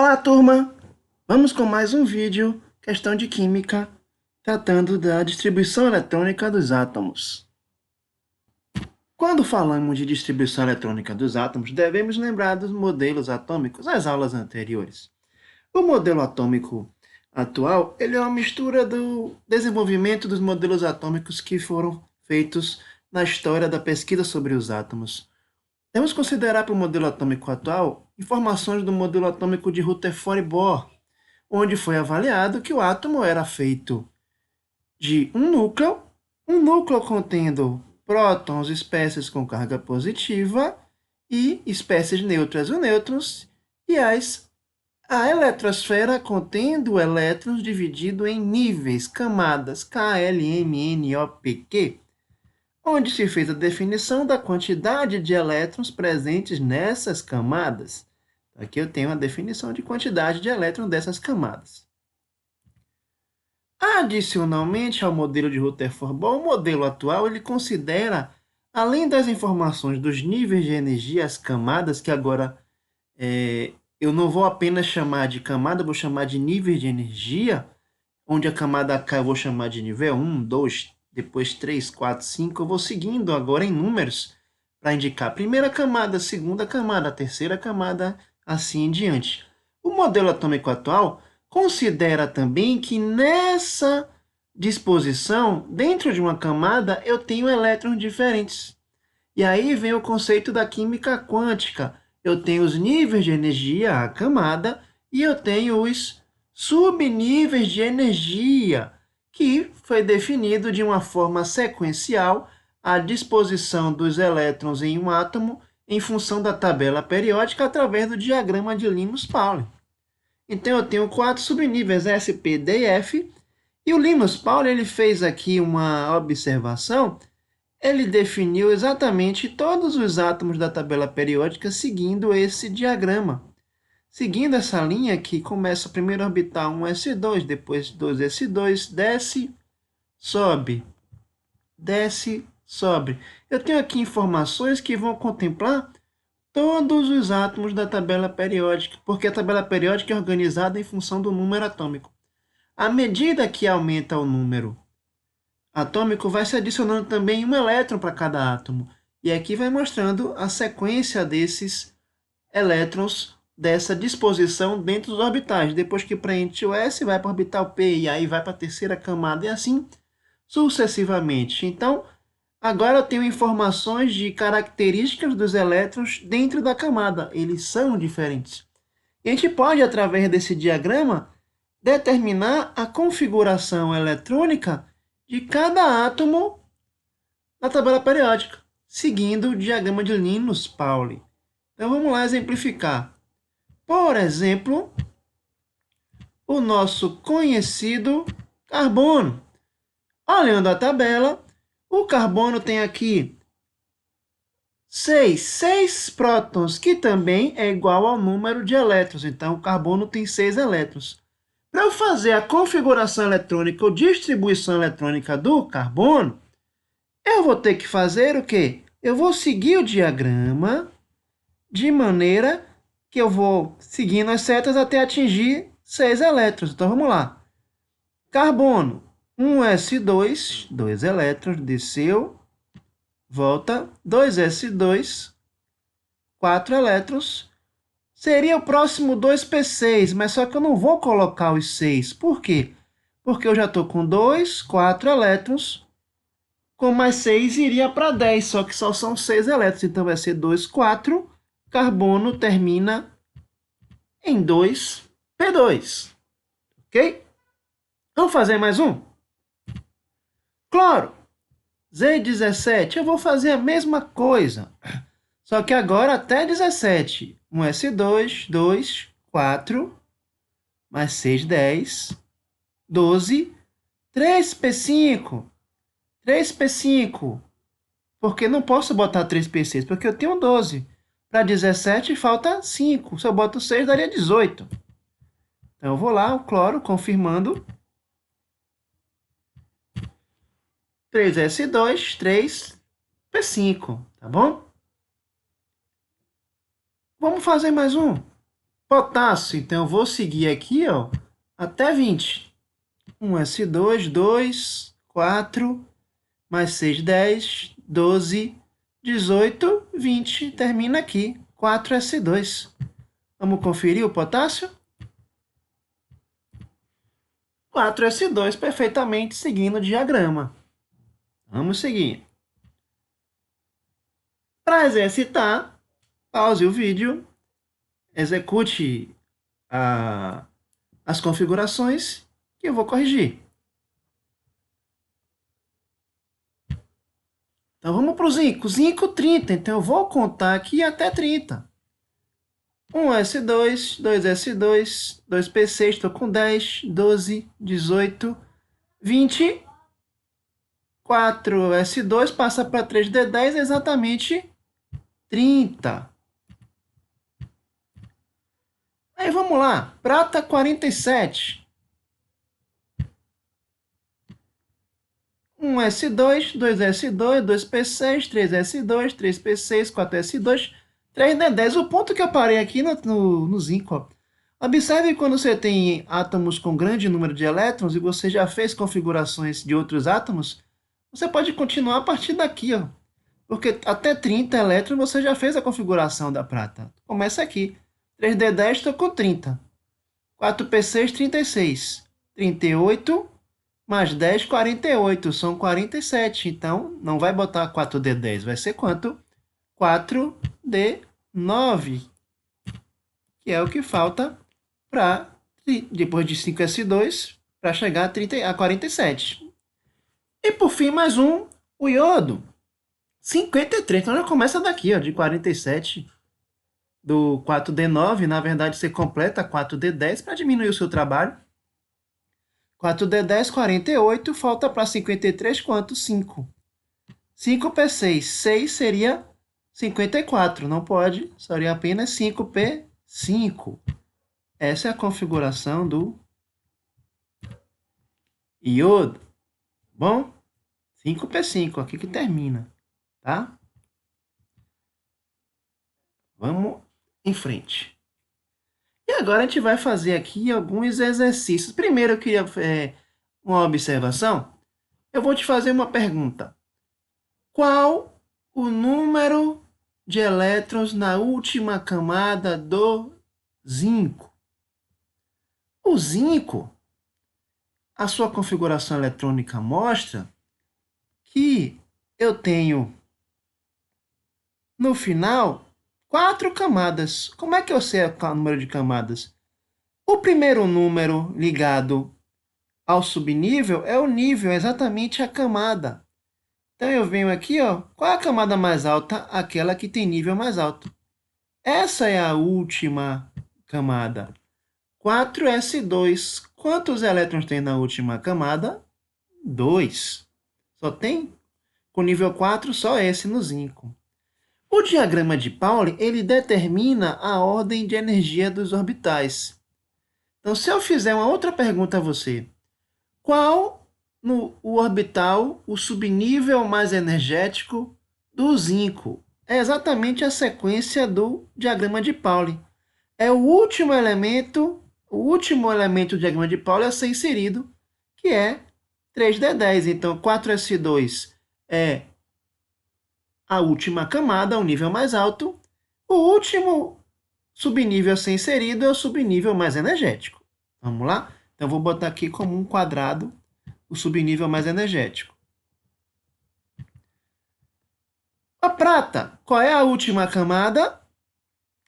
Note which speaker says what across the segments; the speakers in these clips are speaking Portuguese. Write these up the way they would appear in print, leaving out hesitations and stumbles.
Speaker 1: Olá, turma! Vamos com mais um vídeo, questão de química, tratando da distribuição eletrônica dos átomos. Quando falamos de distribuição eletrônica dos átomos, devemos lembrar dos modelos atômicos das aulas anteriores. O modelo atômico atual, ele é uma mistura do desenvolvimento dos modelos atômicos que foram feitos na história da pesquisa sobre os átomos. Devemos considerar para o modelo atômico atual informações do modelo atômico de Rutherford e Bohr, onde foi avaliado que o átomo era feito de um núcleo contendo prótons, espécies com carga positiva, e espécies neutras ou nêutrons, e a eletrosfera contendo elétrons dividido em níveis, camadas, K, L, M, N, O, P, Q, onde se fez a definição da quantidade de elétrons presentes nessas camadas. Aqui eu tenho a definição de quantidade de elétrons dessas camadas. Adicionalmente ao modelo de Rutherford-Bohr, o modelo atual ele considera, além das informações dos níveis de energia, as camadas, que agora eu não vou apenas chamar de camada, vou chamar de níveis de energia, onde a camada K eu vou chamar de nível 1, 2, depois 3, 4, 5, eu vou seguindo agora em números para indicar a primeira camada, a segunda camada, a terceira camada, assim em diante. O modelo atômico atual considera também que nessa disposição, dentro de uma camada, eu tenho elétrons diferentes. E aí vem o conceito da química quântica. Eu tenho os níveis de energia, a camada, e eu tenho os subníveis de energia, que foi definido de uma forma sequencial a disposição dos elétrons em um átomo em função da tabela periódica através do diagrama de Linus-Pauling. Então, eu tenho 4 subníveis, S, P, D e F, e o Linus-Pauling ele fez aqui uma observação, ele definiu exatamente todos os átomos da tabela periódica seguindo esse diagrama. Seguindo essa linha que começa primeiro a orbitar 1s2, depois 2s2, desce, sobe, desce, sobe. Eu tenho aqui informações que vão contemplar todos os átomos da tabela periódica, porque a tabela periódica é organizada em função do número atômico. À medida que aumenta o número atômico, vai se adicionando também um elétron para cada átomo. E aqui vai mostrando a sequência desses elétrons dessa disposição dentro dos orbitais. Depois que preenche o S, vai para o orbital P, e aí vai para a terceira camada, e assim sucessivamente. Então, agora eu tenho informações de características dos elétrons dentro da camada. Eles são diferentes. E a gente pode, através desse diagrama, determinar a configuração eletrônica de cada átomo na tabela periódica, seguindo o diagrama de Linus-Pauling. Então, vamos lá exemplificar. Por exemplo, o nosso conhecido carbono. Olhando a tabela, o carbono tem aqui 6 prótons, que também é igual ao número de elétrons. Então, o carbono tem 6 elétrons. Para eu fazer a configuração eletrônica ou distribuição eletrônica do carbono, eu vou ter que fazer o quê? Eu vou seguir o diagrama de maneira que eu vou seguindo as setas até atingir 6 elétrons. Então, vamos lá. Carbono, 1s2, 2 elétrons, desceu, volta, 2s2, 4 elétrons. Seria o próximo 2p6, mas só que eu não vou colocar os 6. Por quê? Porque eu já estou com 2, 4 elétrons, com mais 6 iria para 10, só que só são 6 elétrons, então vai ser 2, 4. Carbono termina em 2p2, ok? Vamos fazer mais um? Cloro, Z17, eu vou fazer a mesma coisa, só que agora até 17. 1s2, 2, 4, mais 6, 10, 12, 3p5, 3p5, porque não posso botar 3p6, porque eu tenho 12. Para 17 falta 5, se eu boto 6 daria 18. Então eu vou lá, o cloro, confirmando. 3s2, 3p5, tá bom? Vamos fazer mais um. Potássio, então eu vou seguir aqui, ó, até 20. 1s2, 2, 4, mais 6, 10, 12, 18, 20. Termina aqui, 4s2. Vamos conferir o potássio? 4s2, perfeitamente seguindo o diagrama. Vamos seguir. Para exercitar, pause o vídeo, execute as configurações que eu vou corrigir. Então vamos para o zinco. Zinco 30, então eu vou contar aqui até 30. 1s2, 2s2, 2p6, estou com 10, 12, 18, 20, 4s2 passa para 3d10, exatamente 30. Aí vamos lá, prata 47. 1s2, 2s2, 2p6, 3s2, 3p6, 4s2, 3d10. O ponto que eu parei aqui no zinco, ó. Observe quando você tem átomos com grande número de elétrons e você já fez configurações de outros átomos, você pode continuar a partir daqui, ó. Porque até 30 elétrons você já fez a configuração da prata. Começa aqui. 3d10 estou com 30. 4p6, 36. 38 mais 10, 48. São 47. Então, não vai botar 4d10. Vai ser quanto? 4d9. Que é o que falta para, depois de 5s2, para chegar a 47. E por fim, mais um, o iodo. 53. Então já começa daqui, ó, de 47. Do 4d9, na verdade, você completa 4d10 para diminuir o seu trabalho. 4d10, 48, falta para 53 quanto? 5. 5p6, 6 seria 54, não pode, seria apenas 5p5. Essa é a configuração do iodo. Bom, 5p5, aqui que termina, tá? Vamos em frente. E agora a gente vai fazer aqui alguns exercícios. Primeiro eu queria uma observação. Eu vou te fazer uma pergunta. Qual o número de elétrons na última camada do zinco? O zinco, a sua configuração eletrônica mostra que eu tenho, no final, 4 camadas. Como é que eu sei o número de camadas? O primeiro número ligado ao subnível é o nível, exatamente a camada. Então eu venho aqui, ó, qual é a camada mais alta? Aquela que tem nível mais alto. Essa é a última camada. 4s2. Quantos elétrons tem na última camada? 2. Só tem com nível 4 só esse no zinco. O diagrama de Pauli, ele determina a ordem de energia dos orbitais. Então, se eu fizer uma outra pergunta a você, qual o orbital, o subnível mais energético do zinco? É exatamente a sequência do diagrama de Pauli. É o último elemento do diagrama de Pauli a ser inserido, que é 3d10. Então, 4s2 é a última camada, o nível mais alto. O último subnível a ser inserido é o subnível mais energético. Vamos lá? Então, eu vou botar aqui como um quadrado o subnível mais energético. A prata, qual é a última camada?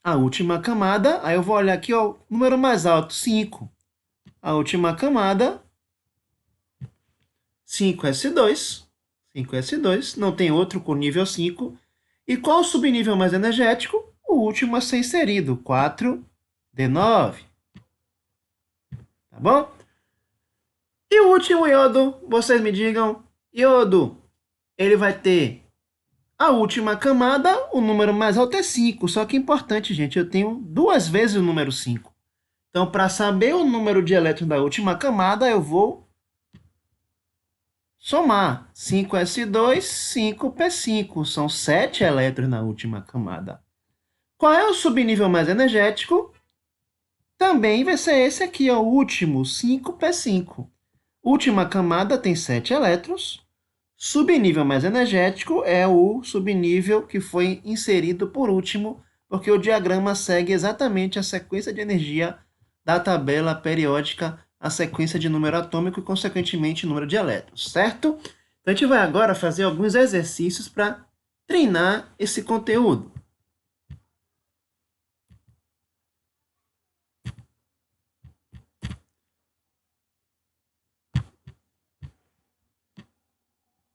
Speaker 1: A última camada, aí eu vou olhar aqui, ó, o número mais alto, 5. A última camada, 5s2. 5s2, não tem outro com nível 5. E qual o subnível mais energético? O último a ser inserido, 4d9. Tá bom? E o último iodo, vocês me digam, iodo, ele vai ter a última camada, o número mais alto é 5. Só que é importante, gente, eu tenho 2 vezes o número 5. Então, para saber o número de elétrons da última camada, eu vou somar. 5s2, 5p5. São 7 elétrons na última camada. Qual é o subnível mais energético? Também vai ser esse aqui, ó, o último, 5p5. Última camada tem 7 elétrons. Subnível mais energético é o subnível que foi inserido por último, porque o diagrama segue exatamente a sequência de energia da tabela periódica, a sequência de número atômico e, consequentemente, número de elétrons, certo? Então, a gente vai agora fazer alguns exercícios para treinar esse conteúdo.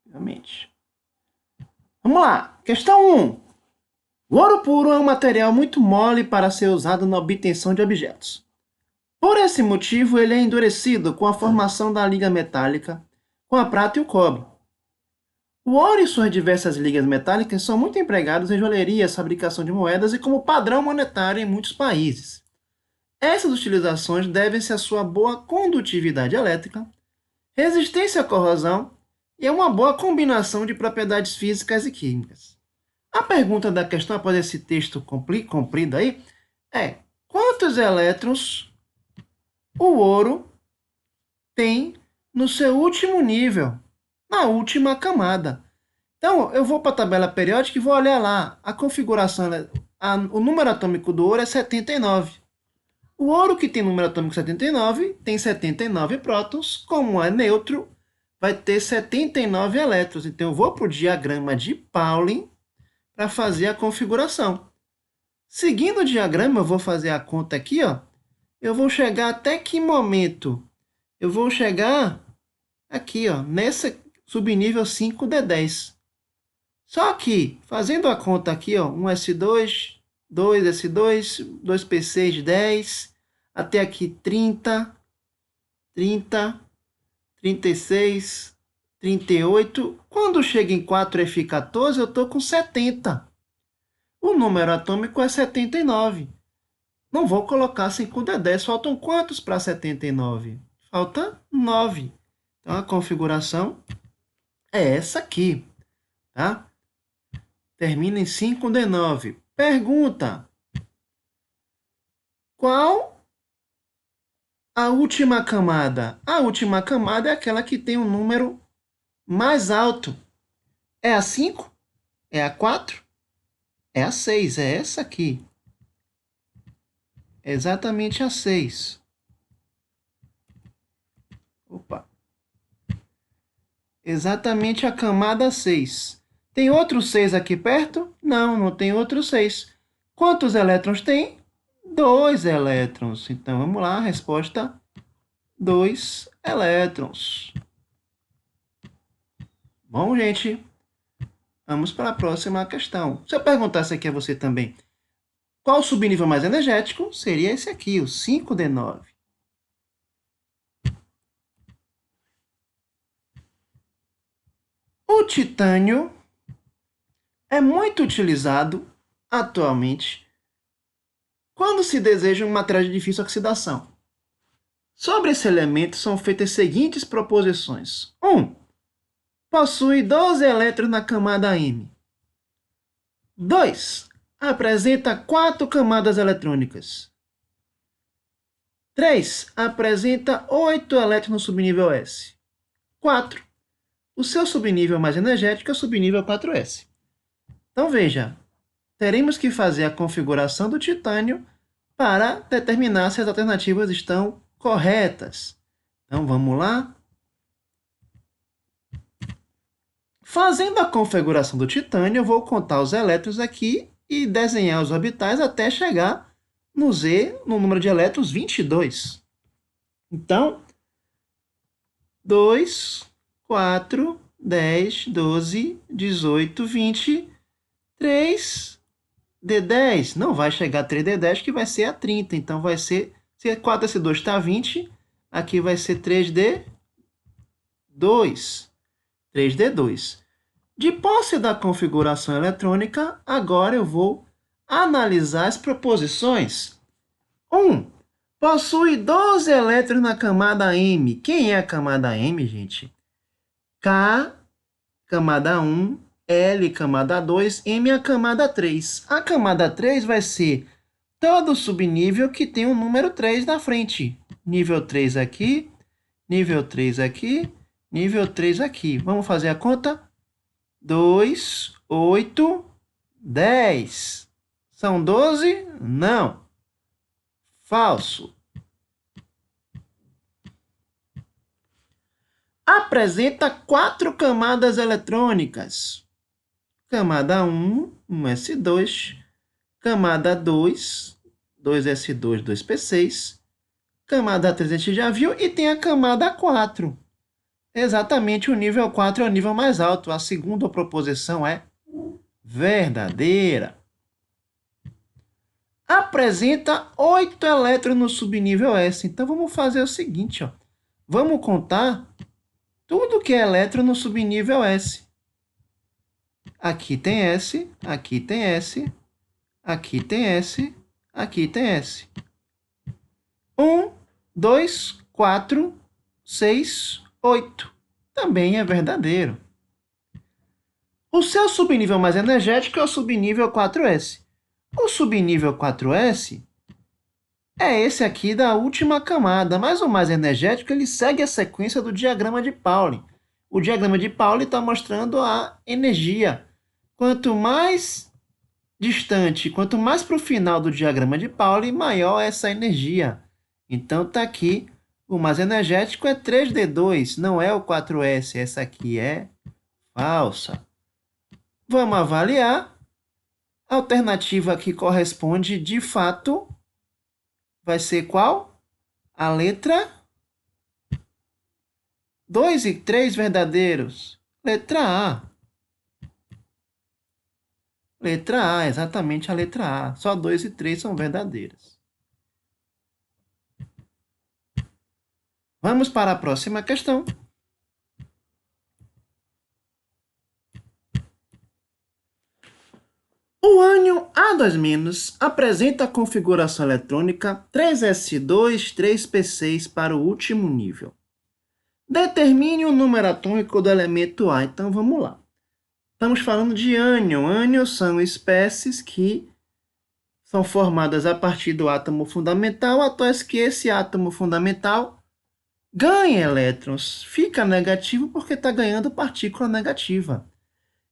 Speaker 1: Realmente. Vamos lá. Questão 1. O ouro puro é um material muito mole para ser usado na obtenção de objetos. Por esse motivo, ele é endurecido com a formação da liga metálica com a prata e o cobre. O ouro e suas diversas ligas metálicas são muito empregados em joalherias, fabricação de moedas e como padrão monetário em muitos países. Essas utilizações devem-se à sua boa condutividade elétrica, resistência à corrosão e a uma boa combinação de propriedades físicas e químicas. A pergunta da questão após esse texto comprido aí é: quantos elétrons o ouro tem no seu último nível, na última camada? Então, eu vou para a tabela periódica e vou olhar lá. A configuração, o número atômico do ouro é 79. O ouro que tem número atômico 79 tem 79 prótons. Como é neutro, vai ter 79 elétrons. Então, eu vou para o diagrama de Pauling para fazer a configuração. Seguindo o diagrama, eu vou fazer a conta aqui, ó. Eu vou chegar até que momento? Eu vou chegar aqui, ó, nesse subnível 5D10. Só que, fazendo a conta aqui, ó, 1s2, 2s2, 2p6, 10, até aqui 30, 30, 36, 38. Quando chega em 4F14, eu estou com 70. O número atômico é 79. Não vou colocar 5D10. Faltam quantos para 79? Falta 9. Então, a configuração é essa aqui, tá? Termina em 5D9. Pergunta: qual a última camada? A última camada é aquela que tem um número mais alto. É a 5? É a 4? É a 6. É essa aqui. É exatamente a 6. Opa. Exatamente a camada 6. Tem outro 6 aqui perto? Não, não tem outro 6. Quantos elétrons tem? 2 elétrons. Então, vamos lá, a resposta: 2 elétrons. Bom, gente, vamos para a próxima questão. Se eu perguntasse aqui a você também, qual o subnível mais energético? Seria esse aqui, o 5D9. O titânio é muito utilizado atualmente quando se deseja um material de difícil oxidação. Sobre esse elemento são feitas as seguintes proposições. 1. Possui 12 elétrons na camada M. 2. Apresenta 4 camadas eletrônicas. 3. Apresenta 8 elétrons no subnível S. 4. O seu subnível mais energético é o subnível 4S. Então, veja, teremos que fazer a configuração do titânio para determinar se as alternativas estão corretas. Então, vamos lá. Fazendo a configuração do titânio, eu vou contar os elétrons aqui e desenhar os orbitais até chegar no Z, no número de elétrons 22. Então, 2, 4, 10, 12, 18, 20, 3 D10. Não vai chegar a 3D10, que vai ser a 30. Então, vai ser, se 4S2 está 20, aqui vai ser 3D2. 3D2. De posse da configuração eletrônica, agora eu vou analisar as proposições. 1. Possui 12 elétrons na camada M. Quem é a camada M, gente? K, camada 1, L, camada 2, M, a camada 3. A camada 3 vai ser todo subnível que tem um número 3 na frente. Nível 3 aqui, nível 3 aqui, nível 3 aqui. Vamos fazer a conta? 2, 8, 10. São 12? Não. Falso. Apresenta 4 camadas eletrônicas. Camada 1, 1s2. Camada 2, 2s2, 2p6. Camada 3 a gente já viu. E tem a camada 4. Exatamente, o nível 4 é o nível mais alto. A segunda proposição é verdadeira. Apresenta 8 elétrons no subnível S. Então, vamos fazer o seguinte, ó. Vamos contar tudo que é elétron no subnível S. Aqui tem S, aqui tem S, aqui tem S, aqui tem S. 1, 2, 4, 6, 8. Também é verdadeiro. O seu subnível mais energético é o subnível 4S. O subnível 4S é esse aqui da última camada, mas o mais energético ele segue a sequência do diagrama de Pauli. O diagrama de Pauli está mostrando a energia. Quanto mais distante, quanto mais para o final do diagrama de Pauli, maior é essa energia. Então está aqui, o mais energético é 3D2, não é o 4S, essa aqui é falsa. Vamos avaliar. A alternativa que corresponde, de fato, vai ser qual? A letra 2 e 3 verdadeiros. Letra A. Letra A, exatamente a letra A. Só 2 e 3 são verdadeiras. Vamos para a próxima questão. O ânion A2- apresenta a configuração eletrônica 3s2, 3p6 para o último nível. Determine o número atômico do elemento A. Então, vamos lá. Estamos falando de ânion. Ânions são espécies que são formadas a partir do átomo fundamental, até que esse átomo fundamental ganha elétrons. Fica negativo porque está ganhando partícula negativa.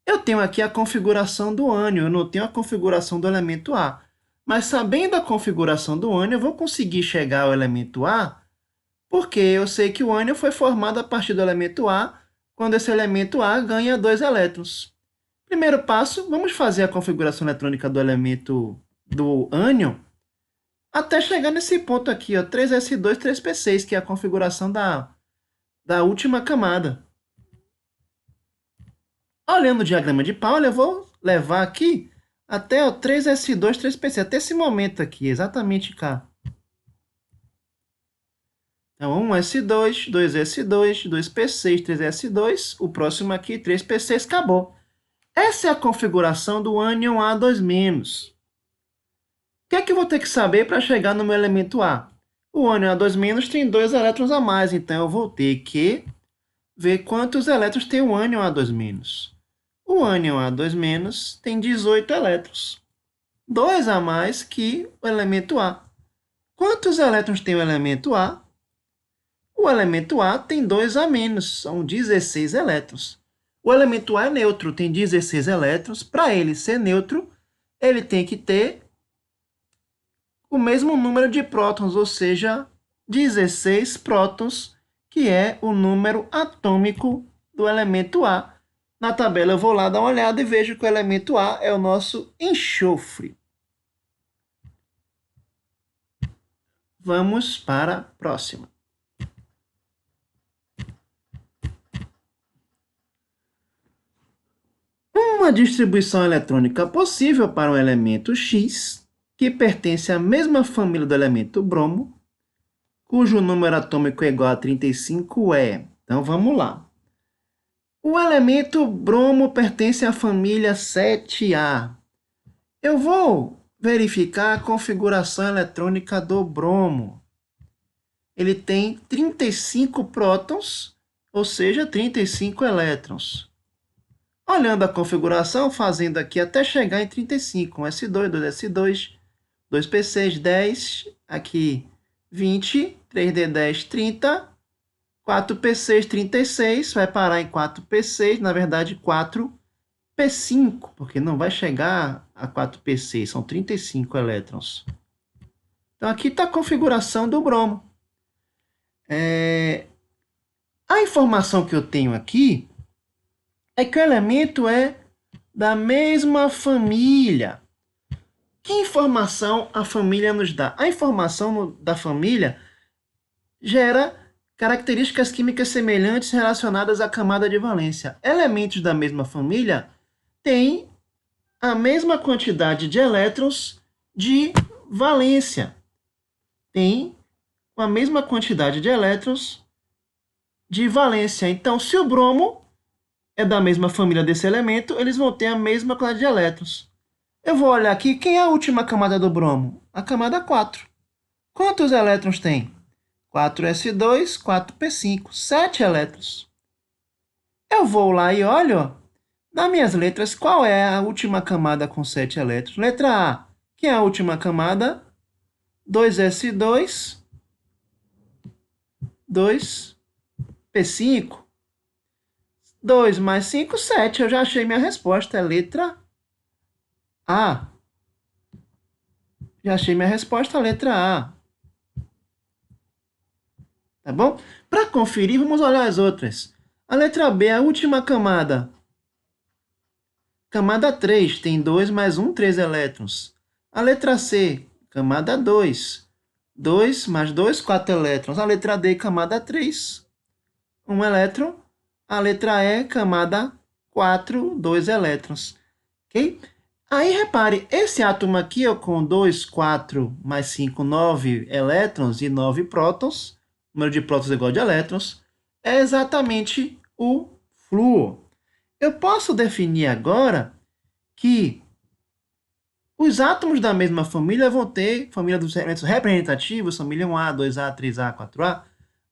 Speaker 1: Eu tenho aqui a configuração do ânion, eu não tenho a configuração do elemento A. Mas sabendo a configuração do ânion, eu vou conseguir chegar ao elemento A, porque eu sei que o ânion foi formado a partir do elemento A, quando esse elemento A ganha 2 elétrons. Primeiro passo, vamos fazer a configuração eletrônica do elemento do ânion, até chegar nesse ponto aqui, ó, 3s2, 3p6, que é a configuração da última camada. Olhando o diagrama de Pauli, eu vou levar aqui até o 3s2, 3p6, até esse momento aqui, exatamente cá. Então, 1s2, 2s2, 2p6, 3s2, o próximo aqui, 3p6, acabou. Essa é a configuração do ânion A2-. O que é que eu vou ter que saber para chegar no meu elemento A? O ânion A2- tem 2 elétrons a mais, então eu vou ter que ver quantos elétrons tem o ânion A2-. O ânion A2- tem 18 elétrons. 2 a mais que o elemento A. Quantos elétrons tem o elemento A? O elemento A tem 2 a menos, são 16 elétrons. O elemento A é neutro, tem 16 elétrons. Para ele ser neutro, ele tem que ter o mesmo número de prótons, ou seja, 16 prótons, que é o número atômico do elemento A. Na tabela eu vou lá dar uma olhada e vejo que o elemento A é o nosso enxofre. Vamos para a próxima. Uma distribuição eletrônica possível para um elemento X, que pertence à mesma família do elemento bromo, cujo número atômico é igual a 35 é... Então, vamos lá. O elemento bromo pertence à família 7A. Eu vou verificar a configuração eletrônica do bromo. Ele tem 35 prótons, ou seja, 35 elétrons. Olhando a configuração, fazendo aqui até chegar em 35, 1s2, 2s2, 2p6, 10. Aqui, 20. 3d10, 30. 4p6, 36. Vai parar em 4p6. Na verdade, 4p5, porque não vai chegar a 4p6. São 35 elétrons. Então, aqui está a configuração do bromo. A informação que eu tenho aqui é que o elemento é da mesma família. Que informação a família nos dá? A informação da família gera características químicas semelhantes relacionadas à camada de valência. Elementos da mesma família têm a mesma quantidade de elétrons de valência. Tem a mesma quantidade de elétrons de valência. Então, se o bromo é da mesma família desse elemento, eles vão ter a mesma quantidade de elétrons. Eu vou olhar aqui, quem é a última camada do bromo? A camada 4. Quantos elétrons tem? 4s2, 4p5, 7 elétrons. Eu vou lá e olho, nas minhas letras, qual é a última camada com 7 elétrons? Letra A, quem é a última camada? 2s2, 2p5. 2 mais 5, 7. Eu já achei minha resposta, é letra A. Já achei minha resposta, letra A. Tá bom? Para conferir, vamos olhar as outras. A letra B, a última camada. Camada 3, tem 2 mais 1, 3 elétrons. A letra C, camada 2. 2 mais 2, 4 elétrons. A letra D, camada 3, 1 elétron. A letra E, camada 4, 2 elétrons. Ok? Aí, repare, esse átomo aqui, ó, com 2, 4 mais 5, 9 elétrons e 9 prótons, número de prótons é igual de elétrons, é exatamente o flúor. Eu posso definir agora que os átomos da mesma família vão ter, família dos elementos representativos, família 1A, 2A, 3A, 4A,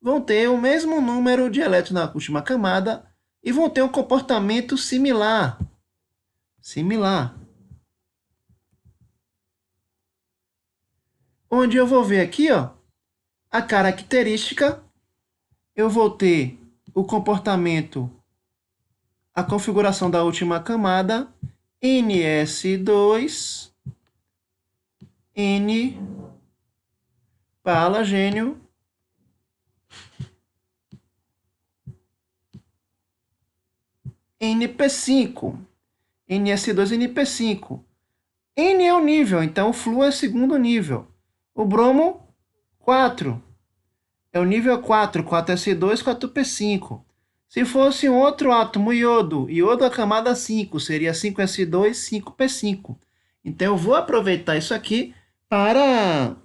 Speaker 1: vão ter o mesmo número de elétrons na última camada e vão ter um comportamento similar. Onde eu vou ver aqui, ó, a característica, eu vou ter o comportamento, a configuração da última camada, NS2, N para halogênio, NP5, NS2, NP5. N é o nível, então o flúor é o segundo nível. O bromo, 4. É o nível 4, 4s2, 4p5. Se fosse um outro átomo, iodo é a camada 5, seria 5s2, 5p5. Então, eu vou aproveitar isso aqui para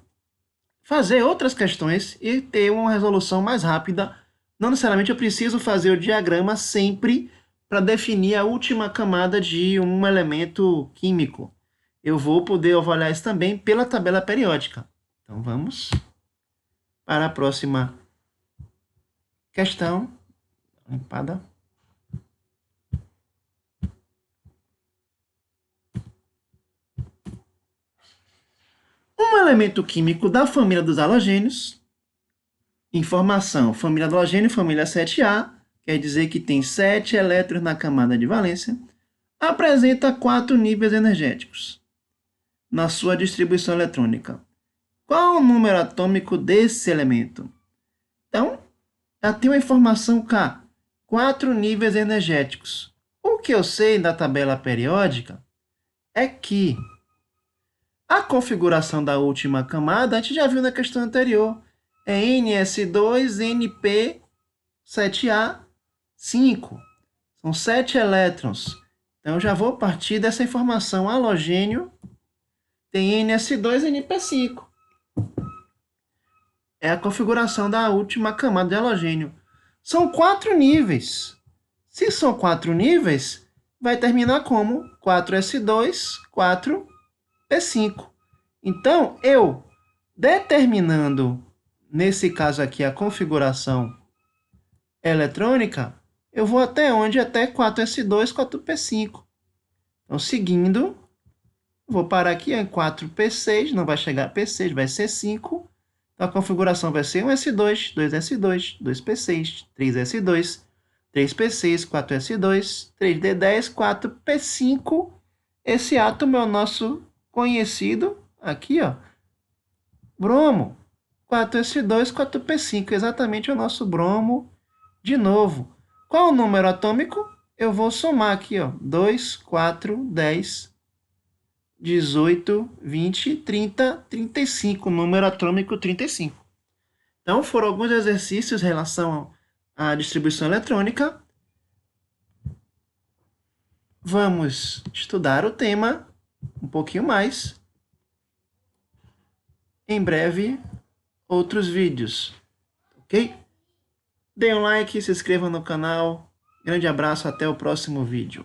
Speaker 1: fazer outras questões e ter uma resolução mais rápida. Não necessariamente eu preciso fazer o diagrama sempre para definir a última camada de um elemento químico. Eu vou poder avaliar isso também pela tabela periódica. Então, vamos para a próxima questão. Limpada. Um elemento químico da família dos halogênios. Informação: família do halogênio, família 7A, quer dizer que tem 7 elétrons na camada de valência. Apresenta 4 níveis energéticos na sua distribuição eletrônica. Qual o número atômico desse elemento? Então, já tem uma informação cá. 4 níveis energéticos. O que eu sei da tabela periódica é que a configuração da última camada, a gente já viu na questão anterior, é NS2, NP7A, 5. São 7 elétrons. Então, eu já vou partir dessa informação. Halogênio tem NS2 e NP5. É a configuração da última camada de halogênio. São 4 níveis. Se são 4 níveis, vai terminar como 4s2, 4p5. Então, eu determinando, nesse caso aqui, a configuração eletrônica, eu vou até onde? Até 4s2, 4p5. Então, seguindo Vou parar aqui em 4p6, não vai chegar a p6, vai ser 5. Então a configuração vai ser 1s2, 2s2, 2p6, 3s2, 3p6, 4s2, 3d10, 4p5. Esse átomo é o nosso conhecido, aqui, ó, bromo. 4s2, 4p5, exatamente o nosso bromo de novo. Qual o número atômico? Eu vou somar aqui, ó, 2, 4, 10, 18, 20, 30, 35, número atômico 35. Então, foram alguns exercícios em relação à distribuição eletrônica. Vamos estudar o tema um pouquinho mais. Em breve, outros vídeos, ok? Dê um like, se inscreva no canal. Grande abraço, até o próximo vídeo.